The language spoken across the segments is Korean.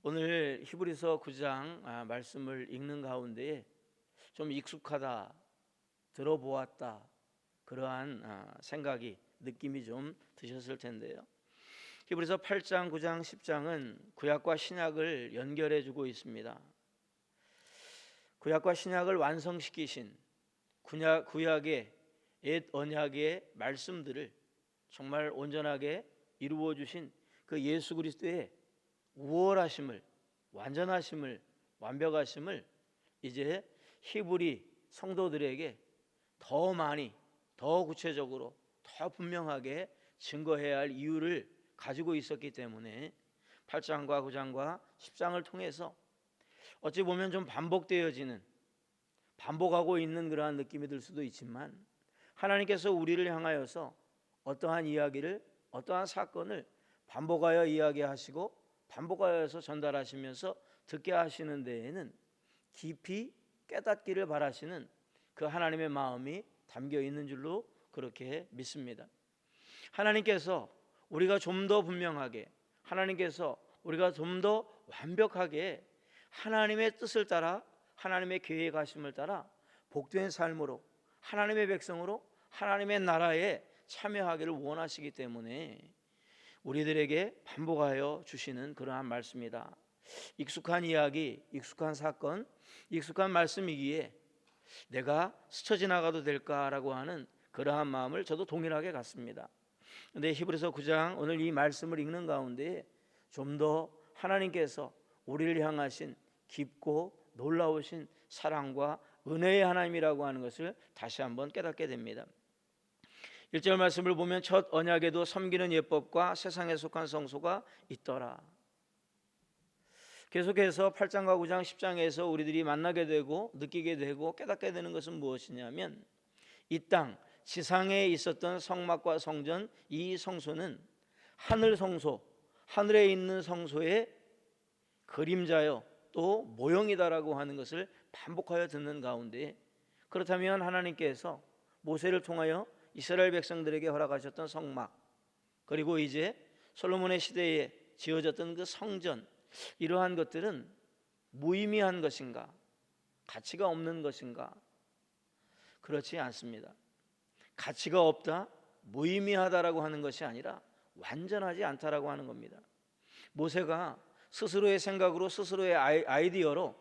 오늘 히브리서 9장 말씀을 읽는 가운데 좀 익숙하다, 들어보았다 그러한 생각이, 느낌이 좀 드셨을 텐데요. 히브리서 8장, 9장, 10장은 구약과 신약을 연결해 주고 있습니다. 구약과 신약을 완성시키신 구약의 옛 언약의 말씀들을 정말 온전하게 이루어 주신 그 예수 그리스도의 우월하심을, 완전하심을, 완벽하심을 이제 히브리 성도들에게 더 많이, 더 구체적으로, 더 분명하게 증거해야 할 이유를 가지고 있었기 때문에 8장과 9장과 10장을 통해서 어찌 보면 좀 반복하고 있는 그러한 느낌이 들 수도 있지만, 하나님께서 우리를 향하여서 어떠한 이야기를, 어떠한 사건을 반복하여 이야기하시고 반복하여서 전달하시면서 듣게 하시는 데에는 깊이 깨닫기를 바라시는 그 하나님의 마음이 담겨 있는 줄로 그렇게 믿습니다. 하나님께서 우리가 좀 더 분명하게, 하나님께서 우리가 좀 더 완벽하게 하나님의 뜻을 따라, 하나님의 계획하심을 따라 복된 삶으로, 하나님의 백성으로 하나님의 나라에 참여하기를 원하시기 때문에 우리들에게 반복하여 주시는 그러한 말씀이다. 익숙한 이야기, 익숙한 사건, 익숙한 말씀이기에 내가 스쳐 지나가도 될까라고 하는 그러한 마음을 저도 동일하게 갖습니다. 그런데 히브리서 9장 오늘 이 말씀을 읽는 가운데 좀 더 하나님께서 우리를 향하신 깊고 놀라우신 사랑과 은혜의 하나님이라고 하는 것을 다시 한번 깨닫게 됩니다. 1절 말씀을 보면 첫 언약에도 섬기는 예법과 세상에 속한 성소가 있더라. 계속해서 8장과 9장 10장에서 우리들이 만나게 되고 느끼게 되고 깨닫게 되는 것은 무엇이냐면, 이 땅 지상에 있었던 성막과 성전, 이 성소는 하늘 성소, 하늘에 있는 성소의 그림자요 또 모형이다라고 하는 것을 반복하여 듣는 가운데, 그렇다면 하나님께서 모세를 통하여 이스라엘 백성들에게 허락하셨던 성막, 그리고 이제 솔로몬의 시대에 지어졌던 그 성전, 이러한 것들은 무의미한 것인가? 가치가 없는 것인가? 그렇지 않습니다. 가치가 없다, 무의미하다라고 하는 것이 아니라 완전하지 않다라고 하는 겁니다. 모세가 스스로의 생각으로, 스스로의 아이디어로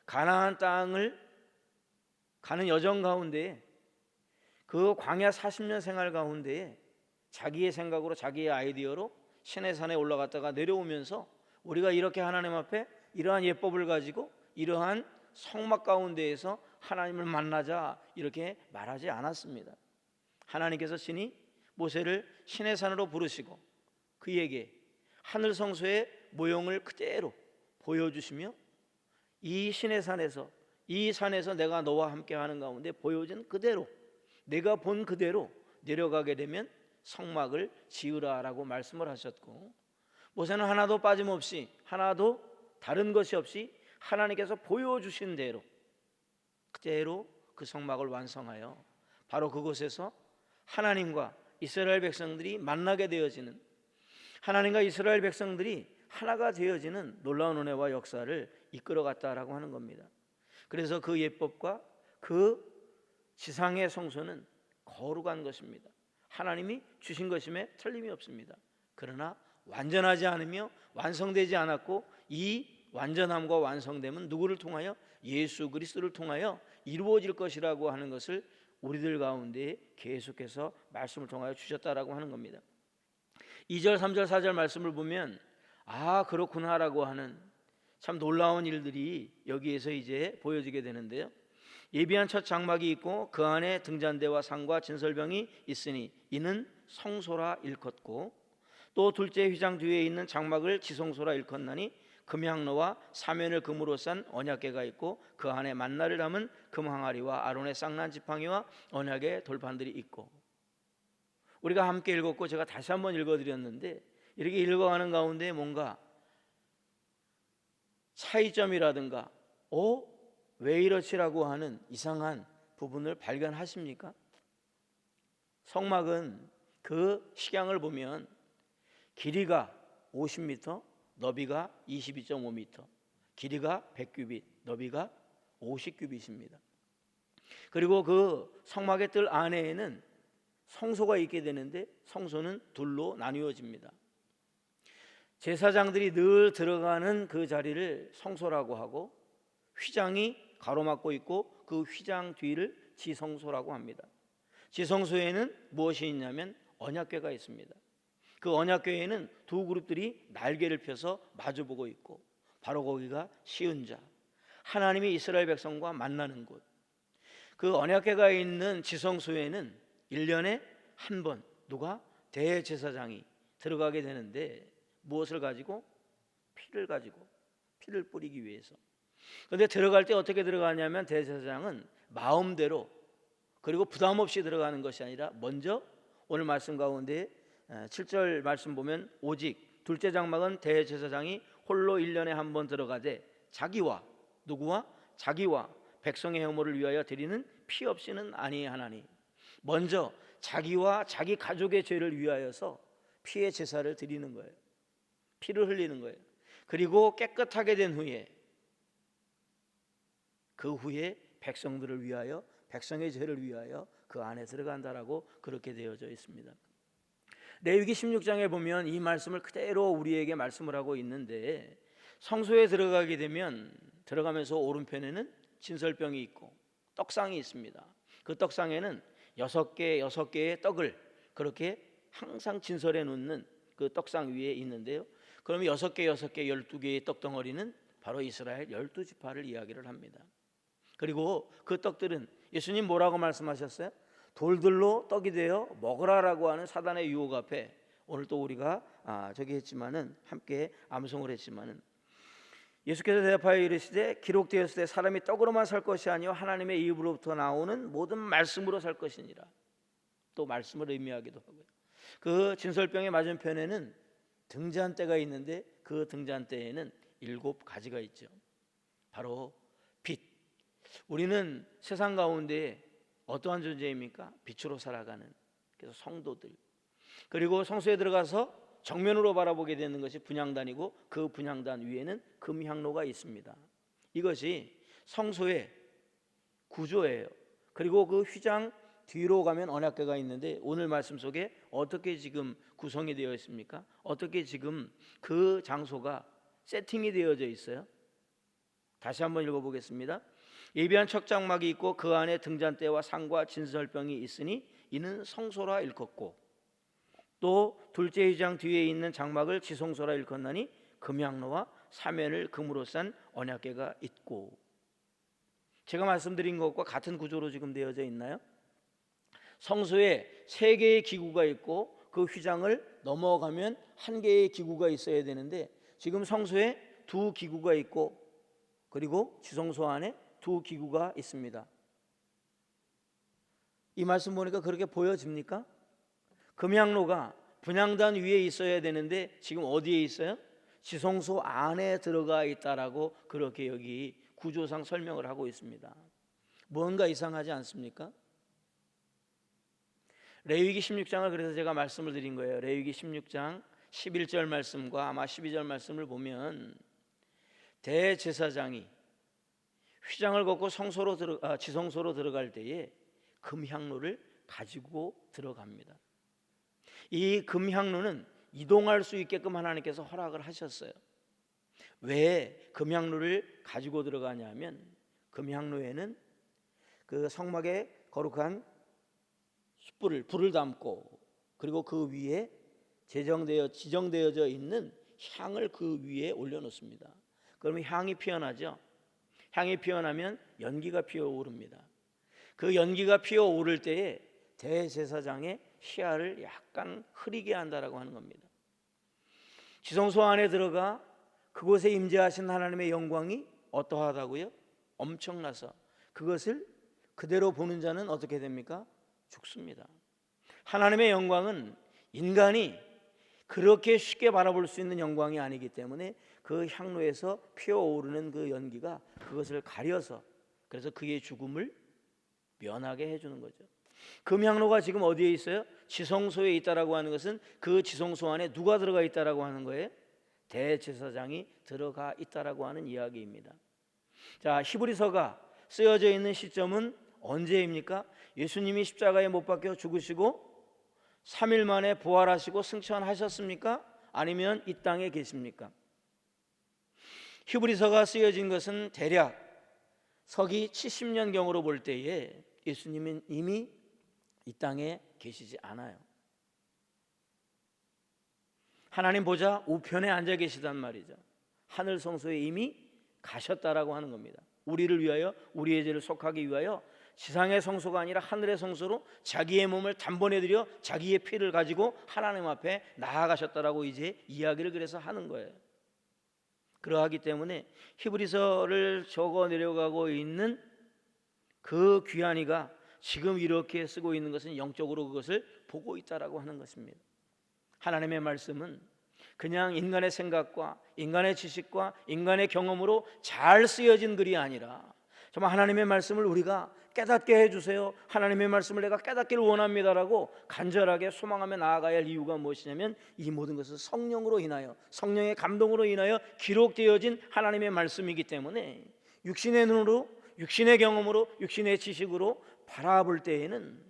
가나안 땅을 가는 여정 가운데, 그 광야 40년 생활 가운데 자기의 생각으로, 자기의 아이디어로 시내산에 올라갔다가 내려오면서 우리가 이렇게 하나님 앞에 이러한 예법을 가지고 이러한 성막 가운데에서 하나님을 만나자 이렇게 말하지 않았습니다. 하나님께서 친히 모세를 시내산으로 부르시고 그에게 하늘 성소의 모형을 그대로 보여주시며, 이 시내산에서, 이 산에서 내가 너와 함께 하는 가운데 보여진 그대로, 내가 본 그대로 내려가게 되면 성막을 지으라라고 말씀을 하셨고, 모세는 하나도 빠짐없이, 하나도 다른 것이 없이 하나님께서 보여주신 대로 그대로 그 성막을 완성하여 바로 그곳에서 하나님과 이스라엘 백성들이 만나게 되어지는, 하나님과 이스라엘 백성들이 하나가 되어지는 놀라운 은혜와 역사를 이끌어갔다라고 하는 겁니다. 그래서 그 예법과 그 지상의 성소는 거룩한 것입니다. 하나님이 주신 것임에 틀림이 없습니다. 그러나 완전하지 않으며 완성되지 않았고, 이 완전함과 완성됨은 누구를 통하여? 예수 그리스도를 통하여 이루어질 것이라고 하는 것을 우리들 가운데 계속해서 말씀을 통하여 주셨다라고 하는 겁니다. 2절, 3절, 4절 말씀을 보면 아 그렇구나라고 하는 참 놀라운 일들이 여기에서 이제 보여지게 되는데요. 예비한 첫 장막이 있고 그 안에 등잔대와 상과 진설병이 있으니 이는 성소라 일컫고, 또 둘째 휘장 뒤에 있는 장막을 지성소라 일컫나니 금향로와 사면을 금으로 싼 언약궤가 있고 그 안에 만나를 담은 금항아리와 아론의 쌍난 지팡이와 언약의 돌판들이 있고. 우리가 함께 읽었고 제가 다시 한번 읽어드렸는데, 이렇게 읽어가는 가운데 뭔가 차이점이라든가 왜 이렇지라고 하는 이상한 부분을 발견하십니까? 성막은 그 식양을 보면 길이가 50m, 너비가 22.5m, 길이가 100규빗, 너비가 50규빗입니다. 그리고 그 성막의 뜰 안에는 성소가 있게 되는데 성소는 둘로 나뉘어집니다. 제사장들이 늘 들어가는 그 자리를 성소라고 하고, 휘장이 가로막고 있고 그 휘장 뒤를 지성소라고 합니다. 지성소에는 무엇이 있냐면 언약궤가 있습니다. 그 언약궤에는 두 그룹들이 날개를 펴서 마주보고 있고, 바로 거기가 시은자, 하나님이 이스라엘 백성과 만나는 곳. 그 언약궤가 있는 지성소에는 1년에 한 번 누가? 대제사장이 들어가게 되는데, 무엇을 가지고? 피를 가지고, 피를 뿌리기 위해서. 그런데 들어갈 때 어떻게 들어가냐면, 대제사장은 마음대로 그리고 부담 없이 들어가는 것이 아니라, 먼저 오늘 말씀 가운데 7절 말씀 보면, 오직 둘째 장막은 대제사장이 홀로 1년에 한 번 들어가되 자기와, 누구와? 자기와 백성의 혐오를 위하여 드리는 피 없이는 아니하나니. 먼저 자기와 자기 가족의 죄를 위하여서 피의 제사를 드리는 거예요. 피를 흘리는 거예요. 그리고 깨끗하게 된 후에, 그 후에 백성들을 위하여, 백성의 죄를 위하여 그 안에 들어간다라고 그렇게 되어져 있습니다. 레위기 16장에 보면 이 말씀을 그대로 우리에게 말씀을 하고 있는데, 성소에 들어가게 되면 들어가면서 오른편에는 진설병이 있고 떡상이 있습니다. 그 떡상에는 6개의 떡을 그렇게 항상 진설해 놓는 그 떡상 위에 있는데요, 그러면 6개, 12개의 떡덩어리는 바로 이스라엘 12지파를 이야기를 합니다. 그리고 그 떡들은 예수님 뭐라고 말씀하셨어요? 돌들로 떡이 되어 먹으라라고 하는 사단의 유혹 앞에, 오늘 또 우리가 저기 했지만은, 함께 암송을 했지만은, 예수께서 대답하여 이르시되 기록되었을 때 사람이 떡으로만 살 것이 아니요 하나님의 입으로부터 나오는 모든 말씀으로 살 것이니라. 또 말씀을 의미하기도 하고요. 그 진설병의 맞은편에는 등잔대가 있는데, 그 등잔대에는 7가지가 있죠. 바로 빛. 우리는 세상 가운데 어떠한 존재입니까? 빛으로 살아가는, 그래서 성도들. 그리고 성소에 들어가서 정면으로 바라보게 되는 것이 분향단이고, 그 분향단 위에는 금향로가 있습니다. 이것이 성소의 구조예요. 그리고 그 휘장 뒤로 가면 언약궤가 있는데, 오늘 말씀 속에 어떻게 지금 구성이 되어 있습니까? 어떻게 지금 그 장소가 세팅이 되어져 있어요? 다시 한번 읽어보겠습니다. 예비한 척장막이 있고 그 안에 등잔대와 상과 진설병이 있으니 이는 성소라 일컫고, 또 둘째 휘장 뒤에 있는 장막을 지성소라 일컫나니 금향로와 사면을 금으로 싼 언약궤가 있고. 제가 말씀드린 것과 같은 구조로 지금 되어져 있나요? 성소에 3개의 기구가 있고 그 휘장을 넘어가면 1개의 기구가 있어야 되는데, 지금 성소에 2기구가 있고, 그리고 지성소 안에 2기구가 있습니다. 이 말씀 보니까 그렇게 보여집니까? 금향로가 분향단 위에 있어야 되는데 지금 어디에 있어요? 지성소 안에 들어가 있다라고 그렇게 여기 구조상 설명을 하고 있습니다. 뭔가 이상하지 않습니까? 레위기 16장을 그래서 제가 말씀을 드린 거예요. 레위기 16장 11절 말씀과 아마 12절 말씀을 보면, 대제사장이 휘장을 걷고 지성소로 들어갈 때에 금향로를 가지고 들어갑니다. 이 금향로는 이동할 수 있게끔 하나님께서 허락을 하셨어요. 왜 금향로를 가지고 들어가냐면, 금향로에는 그 성막에 거룩한 불을 담고, 그리고 그 위에 지정되어져 있는 향을 그 위에 올려놓습니다. 그러면 향이 피어나죠. 향이 피어나면 연기가 피어오릅니다. 그 연기가 피어오를 때에 대제사장의 시야를 약간 흐리게 한다라고 하는 겁니다. 지성소 안에 들어가 그곳에 임재하신 하나님의 영광이 어떠하다고요? 엄청나서 그것을 그대로 보는 자는 어떻게 됩니까? 죽습니다. 하나님의 영광은 인간이 그렇게 쉽게 바라볼 수 있는 영광이 아니기 때문에 그 향로에서 피어오르는 그 연기가 그것을 가려서, 그래서 그의 죽음을 면하게 해주는 거죠. 금향로가 지금 어디에 있어요? 지성소에 있다라고 하는 것은 그 지성소 안에 누가 들어가 있다라고 하는 거예요? 대제사장이 들어가 있다라고 하는 이야기입니다. 자, 히브리서가 쓰여져 있는 시점은 언제입니까? 예수님이 십자가에 못 박혀 죽으시고 3일 만에 부활하시고 승천하셨습니까? 아니면 이 땅에 계십니까? 히브리서가 쓰여진 것은 대략 서기 70년경으로 볼 때에 예수님은 이미 이 땅에 계시지 않아요. 하나님 보좌 우편에 앉아 계시단 말이죠. 하늘 성소에 이미 가셨다라고 하는 겁니다. 우리를 위하여, 우리의 죄를 속하기 위하여 지상의 성소가 아니라 하늘의 성소로 자기의 몸을 단번에 들여 자기의 피를 가지고 하나님 앞에 나아가셨다라고 이제 이야기를 그래서 하는 거예요. 그러하기 때문에 히브리서를 적어 내려가고 있는 그 귀한이가 지금 이렇게 쓰고 있는 것은 영적으로 그것을 보고 있다라고 하는 것입니다. 하나님의 말씀은 그냥 인간의 생각과 인간의 지식과 인간의 경험으로 잘 쓰여진 글이 아니라 정말 하나님의 말씀을 우리가 깨닫게 해주세요, 하나님의 말씀을 내가 깨닫기를 원합니다라고 간절하게 소망하며 나아가야 할 이유가 무엇이냐면 이 모든 것은 성령으로 인하여, 성령의 감동으로 인하여 기록되어진 하나님의 말씀이기 때문에 육신의 눈으로, 육신의 경험으로, 육신의 지식으로 바라볼 때에는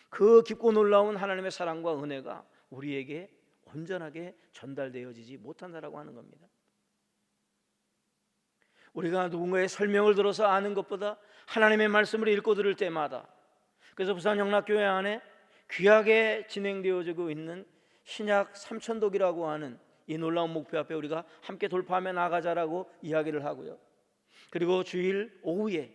그 깊고 놀라운 하나님의 사랑과 은혜가 우리에게 온전하게 전달되어지지 못한다라고 하는 겁니다. 우리가 누군가의 설명을 들어서 아는 것보다 하나님의 말씀을 읽고 들을 때마다, 그래서 부산영락교회 안에 귀하게 진행되어지고 있는 신약 삼천독이라고 하는 이 놀라운 목표 앞에 우리가 함께 돌파하며 나가자라고 이야기를 하고요. 그리고 주일 오후에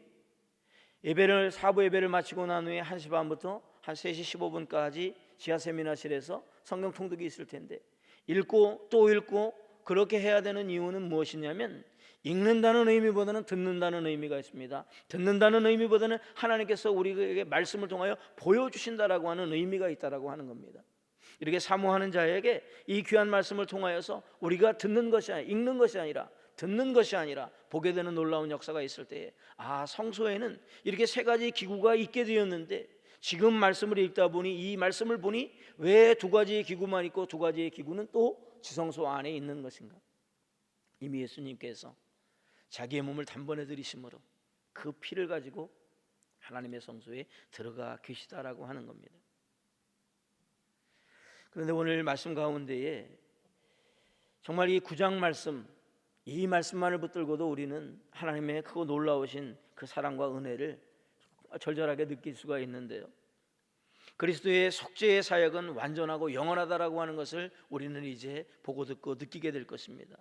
예배를, 사부 예배를 마치고 난 후에 1시 반부터 한 3시 15분까지 지하 세미나실에서 성경 통독이 있을 텐데, 읽고 또 읽고 그렇게 해야 되는 이유는 무엇이냐면 읽는다는 의미보다는 듣는다는 의미가 있습니다. 듣는다는 의미보다는 하나님께서 우리에게 말씀을 통하여 보여주신다라고 하는 의미가 있다라고 하는 겁니다. 이렇게 사모하는 자에게 이 귀한 말씀을 통하여서 우리가 듣는 것이 아니라, 읽는 것이 아니라 듣는 것이 아니라 보게 되는 놀라운 역사가 있을 때에, 아, 성소에는 이렇게 세 가지 기구가 있게 되었는데 지금 말씀을 읽다 보니, 이 말씀을 보니 왜 두 가지의 기구만 있고 두 가지의 기구는 또 지성소 안에 있는 것인가? 이미 예수님께서 자기의 몸을 단번에 들이심으로 그 피를 가지고 하나님의 성소에 들어가 계시다라고 하는 겁니다. 그런데 오늘 말씀 가운데에 정말 이 9장 말씀, 이 말씀만을 붙들고도 우리는 하나님의 크고 놀라우신 그 사랑과 은혜를 절절하게 느낄 수가 있는데요, 그리스도의 속죄의 사역은 완전하고 영원하다라고 하는 것을 우리는 이제 보고 듣고 느끼게 될 것입니다.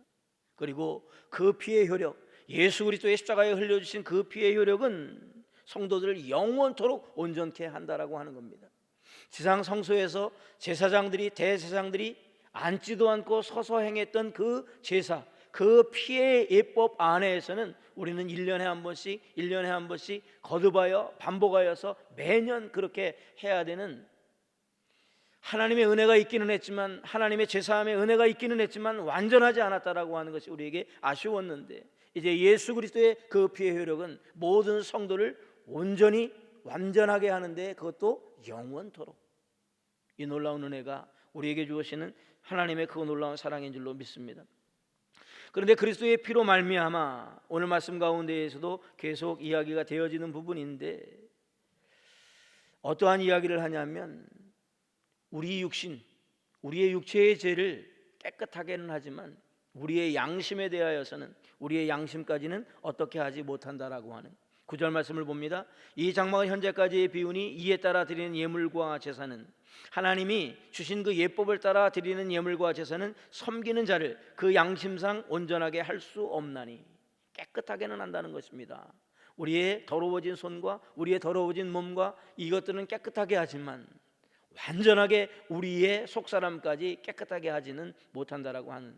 그리고 그 피의 효력, 예수 그리스도의 십자가에 흘려주신 그 피의 효력은 성도들을 영원토록 온전케 한다라고 하는 겁니다. 지상 성소에서 제사장들이, 대제사장들이 앉지도 않고 서서 행했던 그 제사, 그 피의 예법 안에서는 우리는 1년에 한 번씩 거듭하여 반복하여서 매년 그렇게 해야 되는, 하나님의 은혜가 있기는 했지만, 하나님의 제사함의 은혜가 있기는 했지만 완전하지 않았다라고 하는 것이 우리에게 아쉬웠는데, 이제 예수 그리스도의 그 피의 효력은 모든 성도를 온전히 완전하게 하는데, 그것도 영원토록, 이 놀라운 은혜가 우리에게 주어지는 하나님의 그 놀라운 사랑인 줄로 믿습니다. 그런데 그리스도의 피로 말미암아 오늘 말씀 가운데에서도 계속 이야기가 되어지는 부분인데, 어떠한 이야기를 하냐면 우리 육신, 우리의 육체의 죄를 깨끗하게는 하지만 우리의 양심에 대하여서는, 우리의 양심까지는 어떻게 하지 못한다라고 하는 9절 말씀을 봅니다. 이 장막은 현재까지의 비우니 이에 따라 드리는 예물과 제사는, 하나님이 주신 그 예법을 따라 드리는 예물과 제사는 섬기는 자를 그 양심상 온전하게 할 수 없나니, 깨끗하게는 한다는 것입니다. 우리의 더러워진 손과 우리의 더러워진 몸과 이것들은 깨끗하게 하지만 완전하게 우리의 속사람까지 깨끗하게 하지는 못한다라고 하는,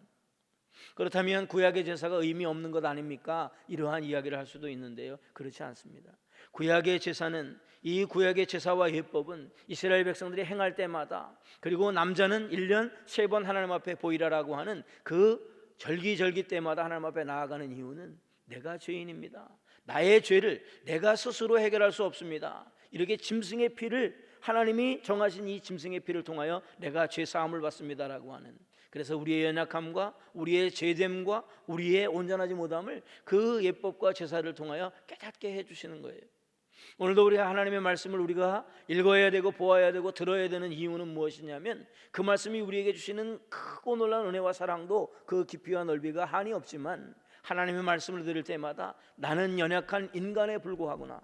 그렇다면 구약의 제사가 의미 없는 것 아닙니까? 이러한 이야기를 할 수도 있는데요, 그렇지 않습니다. 구약의 제사는, 이 구약의 제사와 예법은 이스라엘 백성들이 행할 때마다, 그리고 남자는 1년 3번 하나님 앞에 보이라라고 하는 그 절기절기 때마다 하나님 앞에 나아가는 이유는 내가 죄인입니다, 나의 죄를 내가 스스로 해결할 수 없습니다, 이렇게 짐승의 피를, 하나님이 정하신 이 짐승의 피를 통하여 내가 죄 사함을 받습니다라고 하는, 그래서 우리의 연약함과 우리의 죄됨과 우리의 온전하지 못함을 그 예법과 제사를 통하여 깨닫게 해주시는 거예요. 오늘도 우리가 하나님의 말씀을 우리가 읽어야 되고 보아야 되고 들어야 되는 이유는 무엇이냐면 그 말씀이 우리에게 주시는 크고 놀라운 은혜와 사랑도 그 깊이와 넓이가 한이 없지만 하나님의 말씀을 들을 때마다 나는 연약한 인간에 불과하구나,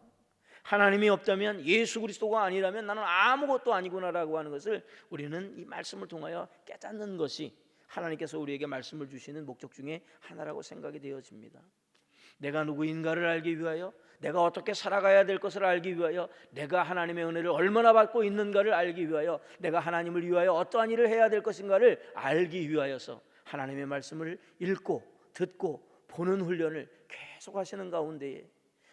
하나님이 없다면 예수 그리스도가 아니라면 나는 아무것도 아니구나라고 하는 것을 우리는 이 말씀을 통하여 깨닫는 것이 하나님께서 우리에게 말씀을 주시는 목적 중에 하나라고 생각이 되어집니다. 내가 누구인가를 알기 위하여, 내가 어떻게 살아가야 될 것을 알기 위하여, 내가 하나님의 은혜를 얼마나 받고 있는가를 알기 위하여, 내가 하나님을 위하여 어떠한 일을 해야 될 것인가를 알기 위하여서 하나님의 말씀을 읽고 듣고 보는 훈련을 계속 하시는 가운데에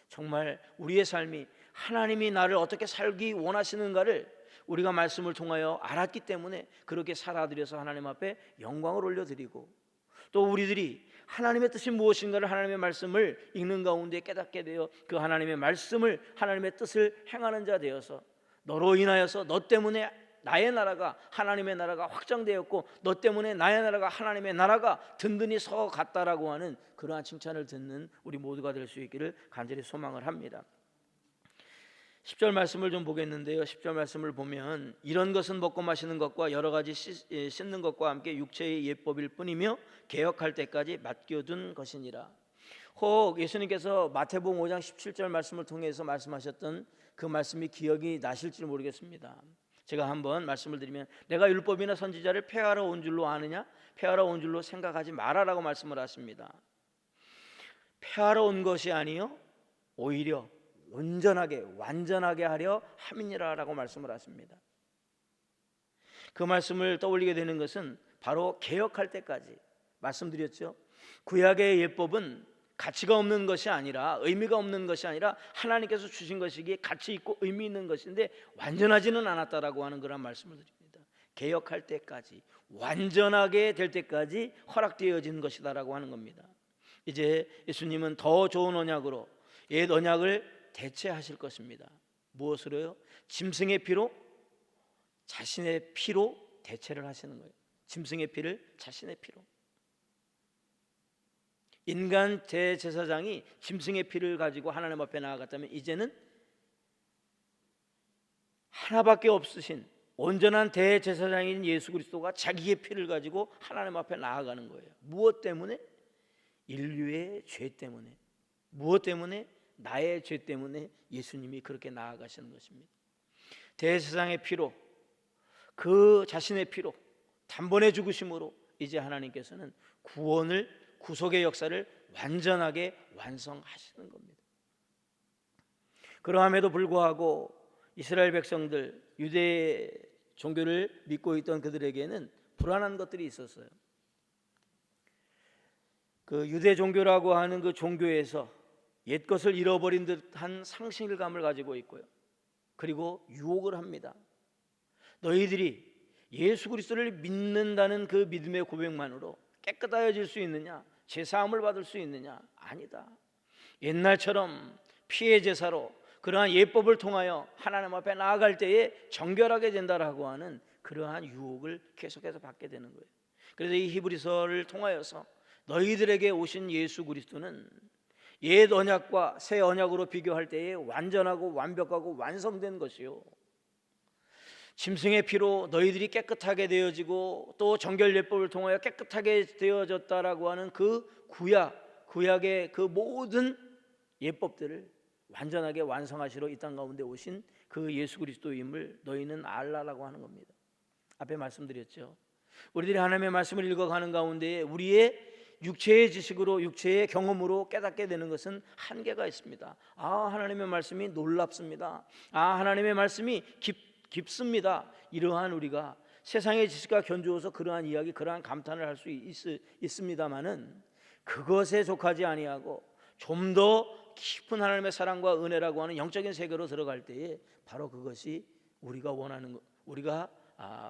정말 우리의 삶이 하나님이 나를 어떻게 살기 원하시는가를 우리가 말씀을 통하여 알았기 때문에 그렇게 살아드려서 하나님 앞에 영광을 올려드리고, 또 우리들이 하나님의 뜻이 무엇인가를 하나님의 말씀을 읽는 가운데 깨닫게 되어 그 하나님의 말씀을, 하나님의 뜻을 행하는 자 되어서 너로 인하여서 너 때문에 나의 나라가, 하나님의 나라가 확장되었고 너 때문에 나의 나라가, 하나님의 나라가 든든히 서갔다라고 하는 그러한 칭찬을 듣는 우리 모두가 될 수 있기를 간절히 소망을 합니다. 10절 말씀을 좀 보겠는데요, 10절 말씀을 보면 이런 것은 먹고 마시는 것과 여러 가지 씻는 것과 함께 육체의 예법일 뿐이며 개혁할 때까지 맡겨둔 것이니라. 혹 예수님께서 마태복음 5장 17절 말씀을 통해서 말씀하셨던 그 말씀이 기억이 나실지 모르겠습니다. 제가 한번 말씀을 드리면, 내가 율법이나 선지자를 폐하러 온 줄로 아느냐, 폐하러 온 줄로 생각하지 마라라고 말씀을 하십니다. 폐하러 온 것이 아니요 오히려 온전하게 완전하게 하려 함이니라라고 말씀을 하십니다. 그 말씀을 떠올리게 되는 것은 바로 개혁할 때까지 말씀드렸죠. 구약의 예법은 가치가 없는 것이 아니라, 의미가 없는 것이 아니라 하나님께서 주신 것이기에 가치 있고 의미 있는 것인데 완전하지는 않았다라고 하는 그런 말씀을 드립니다. 개혁할 때까지, 완전하게 될 때까지 허락되어진 것이다라고 하는 겁니다. 이제 예수님은 더 좋은 언약으로 옛 언약을 대체하실 것입니다. 무엇으로요? 짐승의 피로, 자신의 피로 대체를 하시는 거예요. 짐승의 피를 자신의 피로. 인간 대제사장이 짐승의 피를 가지고 하나님 앞에 나아갔다면 이제는 하나밖에 없으신 온전한 대제사장인 예수 그리스도가 자기의 피를 가지고 하나님 앞에 나아가는 거예요. 무엇 때문에? 인류의 죄 때문에. 무엇 때문에? 나의 죄 때문에 예수님이 그렇게 나아가시는 것입니다. 대제사장의 피로, 그 자신의 피로, 단번에 죽으심으로 이제 하나님께서는 구원을, 구속의 역사를 완전하게 완성하시는 겁니다. 그러함에도 불구하고 이스라엘 백성들, 유대 종교를 믿고 있던 그들에게는 불안한 것들이 있었어요. 그 유대 종교라고 하는 그 종교에서 옛것을 잃어버린 듯한 상실감을 가지고 있고요, 그리고 유혹을 합니다. 너희들이 예수 그리스도를 믿는다는 그 믿음의 고백만으로 깨끗하여질 수 있느냐, 제사함을 받을 수 있느냐? 아니다. 옛날처럼 피의 제사로 그러한 예법을 통하여 하나님 앞에 나아갈 때에 정결하게 된다라고 하는 그러한 유혹을 계속해서 받게 되는 거예요. 그래서 이 히브리서를 통하여서 너희들에게 오신 예수 그리스도는 옛 언약과 새 언약으로 비교할 때에 완전하고 완벽하고 완성된 것이요, 짐승의 피로 너희들이 깨끗하게 되어지고 또 정결 예법을 통하여 깨끗하게 되어졌다라고 하는 그 구약의 그 모든 예법들을 완전하게 완성하시러 이 땅 가운데 오신 그 예수 그리스도임을 너희는 알라라고 하는 겁니다. 앞에 말씀드렸죠. 우리들이 하나님의 말씀을 읽어가는 가운데 우리의 육체의 지식으로, 육체의 경험으로 깨닫게 되는 것은 한계가 있습니다. 아, 하나님의 말씀이 놀랍습니다. 아, 하나님의 말씀이 깊습니다. 이러한 우리가 세상의 지식과 견주어서 그러한 이야기, 그러한 감탄을 할 수 있습니다마는 그것에 속하지 아니하고 좀 더 깊은 하나님의 사랑과 은혜라고 하는 영적인 세계로 들어갈 때에 바로 그것이 우리가 원하는 것, 우리가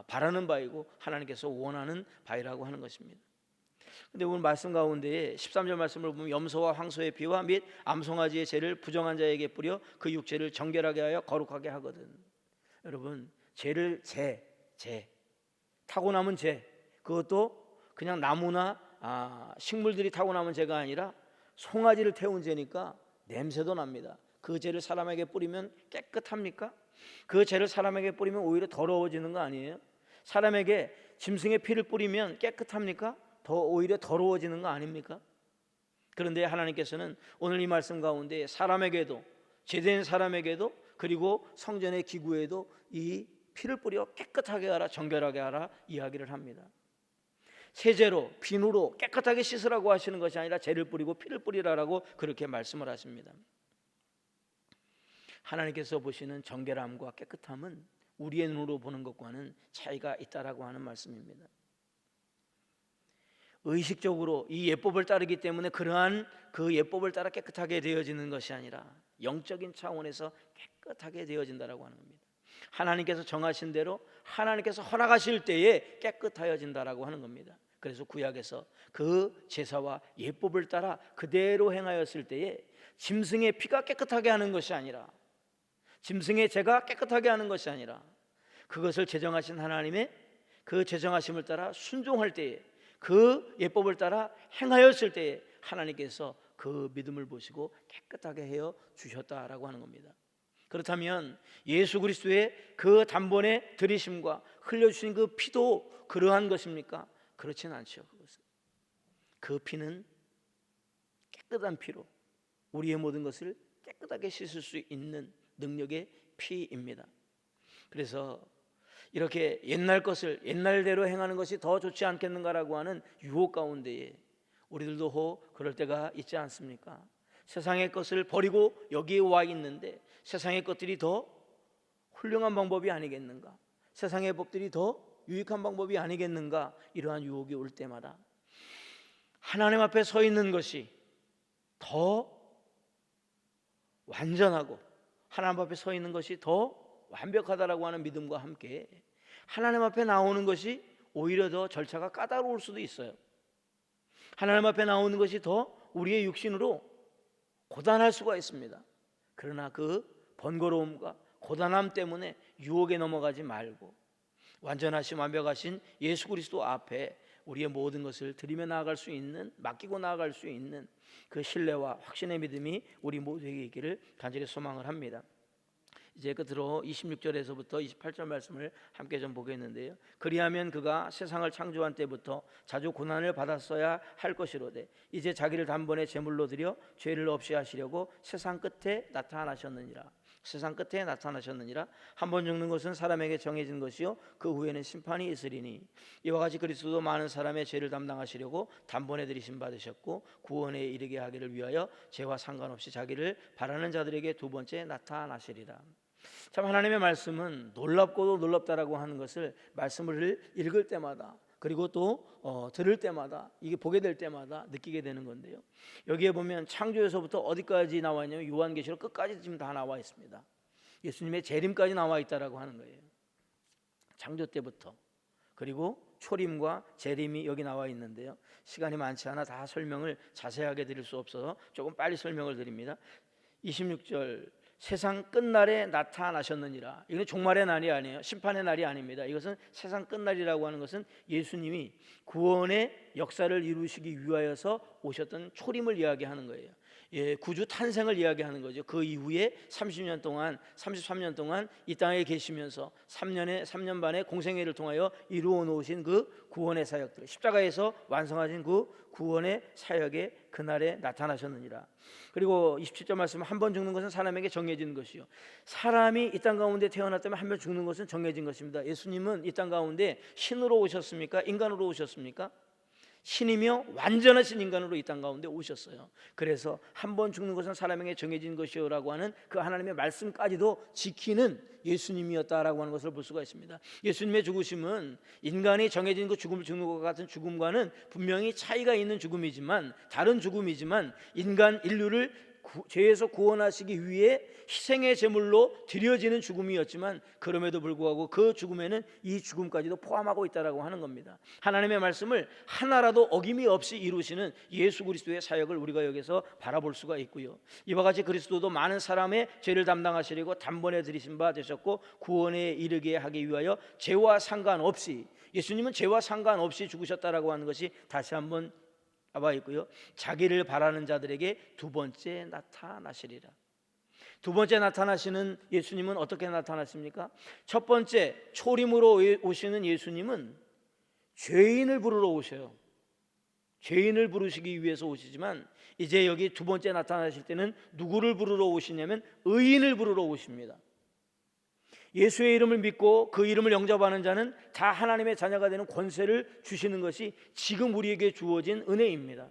바라는 바이고 하나님께서 원하는 바이라고 하는 것입니다. 근데 오늘 말씀 가운데 13절 말씀을 보면 염소와 황소의 피와 및 암송아지의 죄를 부정한 자에게 뿌려 그 육체를 정결하게 하여 거룩하게 하거든. 여러분, 죄를 타고 남은 죄, 그것도 그냥 나무나 식물들이 타고 남은 죄가 아니라 송아지를 태운 죄니까 냄새도 납니다. 그 죄를 사람에게 뿌리면 깨끗합니까? 그 죄를 사람에게 뿌리면 오히려 더러워지는 거 아니에요? 사람에게 짐승의 피를 뿌리면 깨끗합니까? 오히려 더러워지는 거 아닙니까? 그런데 하나님께서는 오늘 이 말씀 가운데 사람에게도, 죄된 사람에게도, 그리고 성전의 기구에도 이 피를 뿌려 깨끗하게 하라, 정결하게 하라 이야기를 합니다. 세제로, 비누로 깨끗하게 씻으라고 하시는 것이 아니라 죄를 뿌리고 피를 뿌리라라고 그렇게 말씀을 하십니다. 하나님께서 보시는 정결함과 깨끗함은 우리의 눈으로 보는 것과는 차이가 있다라고 하는 말씀입니다. 의식적으로 이 예법을 따르기 때문에 그러한 그 예법을 따라 깨끗하게 되어지는 것이 아니라 영적인 차원에서 깨끗하게 되어진다라고 하는 겁니다. 하나님께서 정하신 대로 하나님께서 허락하실 때에 깨끗하여진다라고 하는 겁니다. 그래서 구약에서 그 제사와 예법을 따라 그대로 행하였을 때에 짐승의 피가 깨끗하게 하는 것이 아니라, 짐승의 죄가 깨끗하게 하는 것이 아니라, 그것을 제정하신 하나님의 그 제정하심을 따라 순종할 때에, 그 예법을 따라 행하였을 때에 하나님께서 그 믿음을 보시고 깨끗하게 하여 주셨다라고 하는 겁니다. 그렇다면 예수 그리스도의 그 단번에 들이심과 흘려주신 그 피도 그러한 것입니까? 그렇지는 않죠. 그 피는 깨끗한 피로 우리의 모든 것을 깨끗하게 씻을 수 있는 능력의 피입니다. 그래서 이렇게 옛날 것을 옛날대로 행하는 것이 더 좋지 않겠는가라고 하는 유혹 가운데에 우리들도 그럴 때가 있지 않습니까? 세상의 것을 버리고 여기에 와 있는데 세상의 것들이 더 훌륭한 방법이 아니겠는가? 세상의 법들이 더 유익한 방법이 아니겠는가? 이러한 유혹이 올 때마다 하나님 앞에 서 있는 것이 더 완전하고 하나님 앞에 서 있는 것이 더 완벽하다라고 하는 믿음과 함께 하나님 앞에 나오는 것이 오히려 더 절차가 까다로울 수도 있어요. 하나님 앞에 나오는 것이 더 우리의 육신으로 고단할 수가 있습니다. 그러나 그 번거로움과 고단함 때문에 유혹에 넘어가지 말고 완전하신 완벽하신 예수 그리스도 앞에 우리의 모든 것을 드리며 나아갈 수 있는, 맡기고 나아갈 수 있는 그 신뢰와 확신의 믿음이 우리 모두에게 있기를 간절히 소망을 합니다. 이제 끝으로 26절에서부터 28절 말씀을 함께 좀 보겠는데요. 그리하면 그가 세상을 창조한 때부터 자주 고난을 받았어야 할 것이로되 이제 자기를 단번에 제물로 드려 죄를 없이 하시려고 세상 끝에 나타나셨느니라. 세상 끝에 나타나셨느니라. 한 번 죽는 것은 사람에게 정해진 것이요 그 후에는 심판이 있으리니 이와 같이 그리스도도 많은 사람의 죄를 담당하시려고 단번에 들이심 받으셨고 구원에 이르게 하기를 위하여 죄와 상관없이 자기를 바라는 자들에게 두 번째 나타나시리라. 참 하나님의 말씀은 놀랍고도 놀랍다라고 하는 것을 말씀을 읽을 때마다 그리고 또 들을 때마다 이게 보게 될 때마다 느끼게 되는 건데요. 여기에 보면 창조에서부터 어디까지 나와 있냐면 요한계시록 끝까지 지금 다 나와 있습니다. 예수님의 재림까지 나와 있다라고 하는 거예요. 창조 때부터 그리고 초림과 재림이 여기 나와 있는데요. 시간이 많지 않아 다 설명을 자세하게 드릴 수 없어서 조금 빨리 설명을 드립니다. 26절 세상 끝날에 나타나셨느니라. 이건 종말의 날이 아니에요. 심판의 날이 아닙니다. 이것은 세상 끝날이라고 하는 것은 예수님이 구원의 역사를 이루시기 위하여서 오셨던 초림을 이야기하는 거예요. 구주 탄생을 이야기하는 거죠. 그 이후에 30년 동안 33년 동안 이 땅에 계시면서 3년 반의 공생애를 통하여 이루어 놓으신 그 구원의 사역들, 십자가에서 완성하신 그 구원의 사역에 그날에 나타나셨느니라. 그리고 27절 말씀 한 번 죽는 것은 사람에게 정해진 것이요 사람이 이 땅 가운데 태어났다면 한 번 죽는 것은 정해진 것입니다. 예수님은 이 땅 가운데 신으로 오셨습니까? 인간으로 오셨습니까? 신이며 완전하신 인간으로 이 땅 가운데 오셨어요. 그래서 한 번 죽는 것은 사람에게 정해진 것이요라고 하는 그 하나님의 말씀까지도 지키는 예수님이었다라고 하는 것을 볼 수가 있습니다. 예수님의 죽으심은 인간이 정해진 그 죽음을 죽는 것 같은 죽음과는 분명히 차이가 있는 죽음이지만 다른 죽음이지만 인간 인류를 죄에서 구원하시기 위해 희생의 제물로 드려지는 죽음이었지만 그럼에도 불구하고 그 죽음에는 이 죽음까지도 포함하고 있다라고 하는 겁니다. 하나님의 말씀을 하나라도 어김이 없이 이루시는 예수 그리스도의 사역을 우리가 여기서 바라볼 수가 있고요. 이와 같이 그리스도도 많은 사람의 죄를 담당하시려고 단번에 들이신 바 되셨고 구원에 이르게 하기 위하여 죄와 상관없이 예수님은 죄와 상관없이 죽으셨다라고 하는 것이 다시 한번 나와 있고요. 자기를 바라는 자들에게 두 번째 나타나시리라. 두 번째 나타나시는 예수님은 어떻게 나타나십니까? 첫 번째 초림으로 오시는 예수님은 죄인을 부르러 오셔요. 죄인을 부르시기 위해서 오시지만 이제 여기 두 번째 나타나실 때는 누구를 부르러 오시냐면 의인을 부르러 오십니다. 예수의 이름을 믿고 그 이름을 영접하는 자는 다 하나님의 자녀가 되는 권세를 주시는 것이 지금 우리에게 주어진 은혜입니다.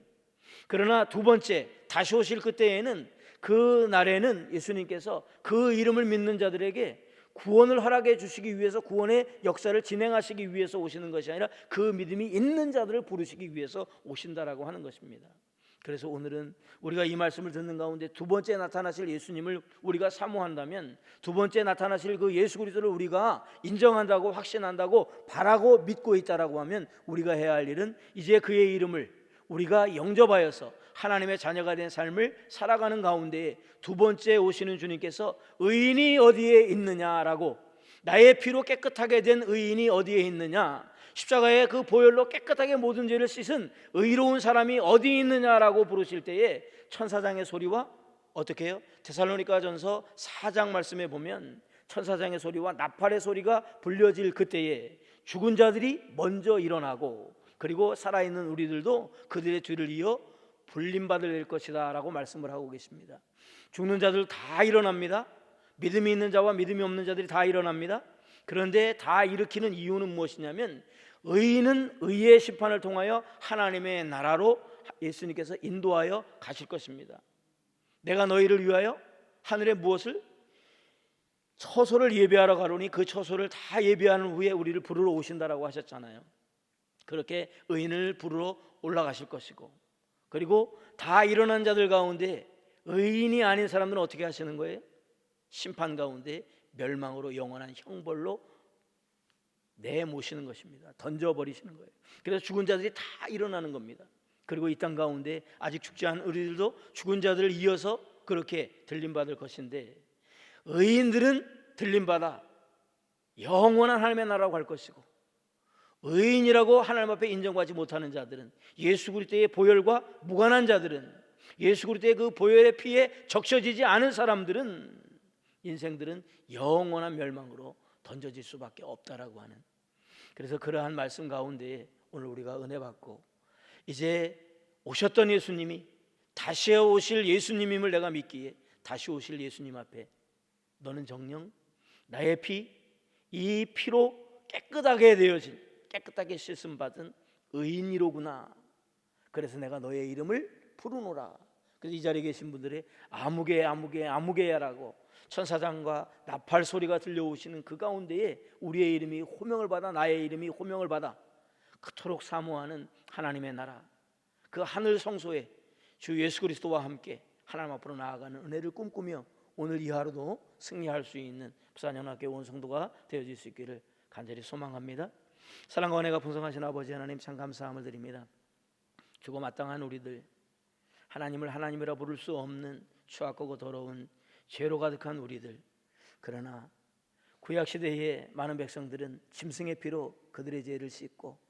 그러나 두 번째 다시 오실 그때에는, 그 날에는 예수님께서 그 이름을 믿는 자들에게 구원을 허락해 주시기 위해서, 구원의 역사를 진행하시기 위해서 오시는 것이 아니라 그 믿음이 있는 자들을 부르시기 위해서 오신다라고 하는 것입니다. 그래서 오늘은 우리가 이 말씀을 듣는 가운데 두 번째 나타나실 예수님을 우리가 사모한다면, 두 번째 나타나실 그 예수 그리스도를 우리가 인정한다고, 확신한다고, 바라고 믿고 있다라고 하면 우리가 해야 할 일은 이제 그의 이름을 우리가 영접하여서 하나님의 자녀가 된 삶을 살아가는 가운데 두 번째 오시는 주님께서 의인이 어디에 있느냐라고, 나의 피로 깨끗하게 된 의인이 어디에 있느냐, 십자가의 그 보혈로 깨끗하게 모든 죄를 씻은 의로운 사람이 어디 있느냐라고 부르실 때에 천사장의 소리와 어떻게 해요? 데살로니가전서 4장 말씀에 보면 천사장의 소리와 나팔의 소리가 불려질 그때에 죽은 자들이 먼저 일어나고, 그리고 살아있는 우리들도 그들의 뒤를 이어 불림받을 것이다 라고 말씀을 하고 계십니다. 죽는 자들 다 일어납니다. 믿음이 있는 자와 믿음이 없는 자들이 다 일어납니다. 그런데 다 일으키는 이유는 무엇이냐면, 의인은 의의 심판을 통하여 하나님의 나라로 예수님께서 인도하여 가실 것입니다. 내가 너희를 위하여 하늘에 무엇을? 처소를 예비하러 가노니 그 처소를 다 예비하는 후에 우리를 부르러 오신다라고 하셨잖아요. 그렇게 의인을 부르러 올라가실 것이고, 그리고 다 일어난 자들 가운데 의인이 아닌 사람들은 어떻게 하시는 거예요? 심판 가운데 멸망으로 영원한 형벌로 내모시는 것입니다. 던져버리시는 거예요. 그래서 죽은 자들이 다 일어나는 겁니다. 그리고 이 땅 가운데 아직 죽지 않은 우리들도 죽은 자들을 이어서 그렇게 들림받을 것인데, 의인들은 들림받아 영원한 하나님의 나라로 갈 것이고, 의인이라고 하나님 앞에 인정받지 못하는 자들은, 예수 그리스도의 보혈과 무관한 자들은, 예수 그리스도의 그 보혈의 피에 적셔지지 않은 사람들은, 인생들은 영원한 멸망으로 던져질 수밖에 없다라고 하는, 그래서 그러한 말씀 가운데 오늘 우리가 은혜 받고, 이제 오셨던 예수님이 다시 오실 예수님임을 내가 믿기에 다시 오실 예수님 앞에 너는 정녕 나의 피, 이 피로 깨끗하게 되어진, 깨끗하게 씻음 받은 의인이로구나. 그래서 내가 너의 이름을 부르노라. 그래서 이 자리에 계신 분들의 아무개 아무개 아무개야라고 천사장과 나팔 소리가 들려오시는 그 가운데에 우리의 이름이 호명을 받아, 나의 이름이 호명을 받아 그토록 사모하는 하나님의 나라, 그 하늘 성소에 주 예수 그리스도와 함께 하나님 앞으로 나아가는 은혜를 꿈꾸며 오늘 이 하루도 승리할 수 있는 부산연합교회 온 성도가 되어질 수 있기를 간절히 소망합니다. 사랑과 은혜가 풍성하신 아버지 하나님, 참 감사함을 드립니다. 주고 마땅한 우리들, 하나님을 하나님이라 부를 수 없는 추악하고 더러운 죄로 가득한 우리들, 그러나 구약시대의 많은 백성들은 짐승의 피로 그들의 죄를 씻고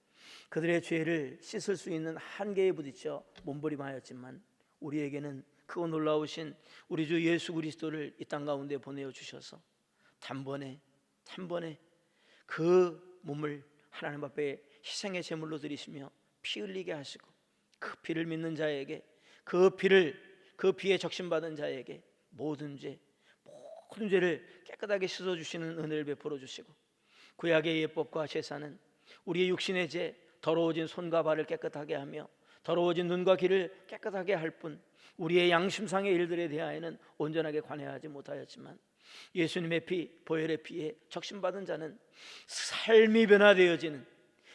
그들의 죄를 씻을 수 있는 한계에 부딪혀 몸부림하였지만, 우리에게는 크고 놀라우신 우리 주 예수 그리스도를 이 땅 가운데 보내어 주셔서 단번에 그 몸을 하나님 앞에 희생의 제물로 드리시며 피 흘리게 하시고, 그 피를 믿는 자에게, 그 피에 적신받은 자에게 모든 죄를 깨끗하게 씻어주시는 은혜를 베풀어 주시고, 구약의 예법과 제사는 우리의 육신의 죄, 더러워진 손과 발을 깨끗하게 하며 더러워진 눈과 귀를 깨끗하게 할 뿐 우리의 양심상의 일들에 대하여는 온전하게 관여하지 못하였지만, 예수님의 피, 보혈의 피에 적신받은 자는 삶이 변화되어지는,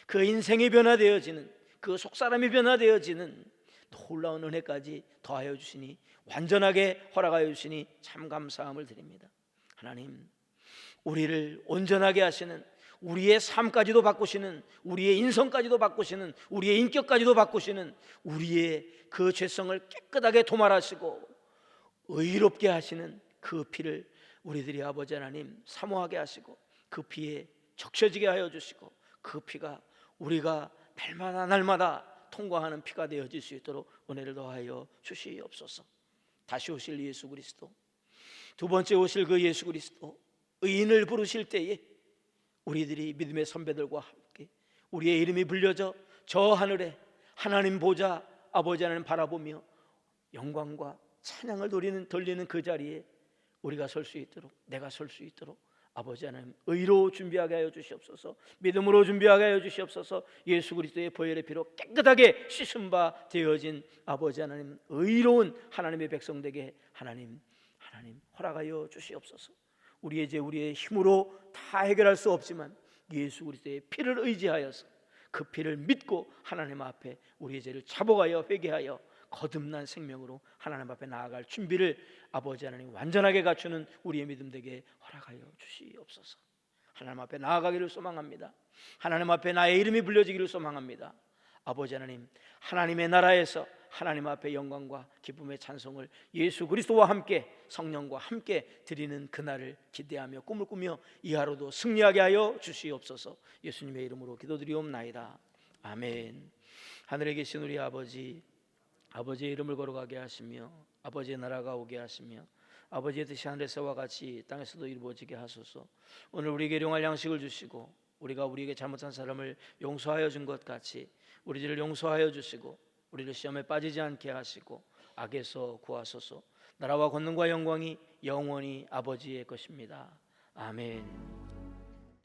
그 인생이 변화되어지는, 그 속사람이 변화되어지는 놀라운 은혜까지 더하여 주시니, 완전하게 허락하여 주시니 참 감사함을 드립니다. 하나님, 우리를 온전하게 하시는, 우리의 삶까지도 바꾸시는, 우리의 인성까지도 바꾸시는, 우리의 인격까지도 바꾸시는, 우리의 그 죄성을 깨끗하게 도말하시고 의롭게 하시는 그 피를 우리들이 아버지 하나님 사모하게 하시고, 그 피에 적셔지게 하여 주시고, 그 피가 우리가 날마다 통과하는 피가 되어질 수 있도록 은혜를 더하여 주시옵소서. 다시 오실 예수 그리스도, 두 번째 오실 그 예수 그리스도, 의인을 부르실 때에 우리들이 믿음의 선배들과 함께 우리의 이름이 불려져 저 하늘에 하나님 보좌 아버지 하나님 바라보며 영광과 찬양을 돌리는 그 자리에 우리가 설 수 있도록, 내가 설 수 있도록 아버지 하나님 의로 준비하게 하여 주시옵소서. 믿음으로 준비하게 하여 주시옵소서. 예수 그리스도의 보혈의 피로 깨끗하게 씻음 바 되어진 아버지 하나님, 의로운 하나님의 백성 되게 하나님 허락하여 주시옵소서. 우리의 죄 우리의 힘으로 다 해결할 수 없지만 예수 그리스도의 피를 의지하여서 그 피를 믿고 하나님 앞에 우리의 죄를 자복하여 회개하여 거듭난 생명으로 하나님 앞에 나아갈 준비를 아버지 하나님 완전하게 갖추는 우리의 믿음 되게 허락하여 주시옵소서. 하나님 앞에 나아가기를 소망합니다. 하나님 앞에 나의 이름이 불려지기를 소망합니다. 아버지 하나님, 하나님의 나라에서 하나님 앞에 영광과 기쁨의 찬송을 예수 그리스도와 함께 성령과 함께 드리는 그날을 기대하며 꿈을 꾸며 이 하루도 승리하게 하여 주시옵소서. 예수님의 이름으로 기도드리옵나이다. 아멘. 하늘에 계신 우리 아버지, 아버지의 이름을 걸어가게 하시며 아버지의 나라가 오게 하시며 아버지의 뜻이 하늘에서와 같이 땅에서도 이루어지게 하소서. 오늘 우리에게 일용할 양식을 주시고 우리가 우리에게 잘못한 사람을 용서하여 준 것 같이 우리 죄를 용서하여 주시고 우리를 시험에 빠지지 않게 하시고 악에서 구하소서. 나라와 권능과 영광이 영원히 아버지의 것입니다. 아멘.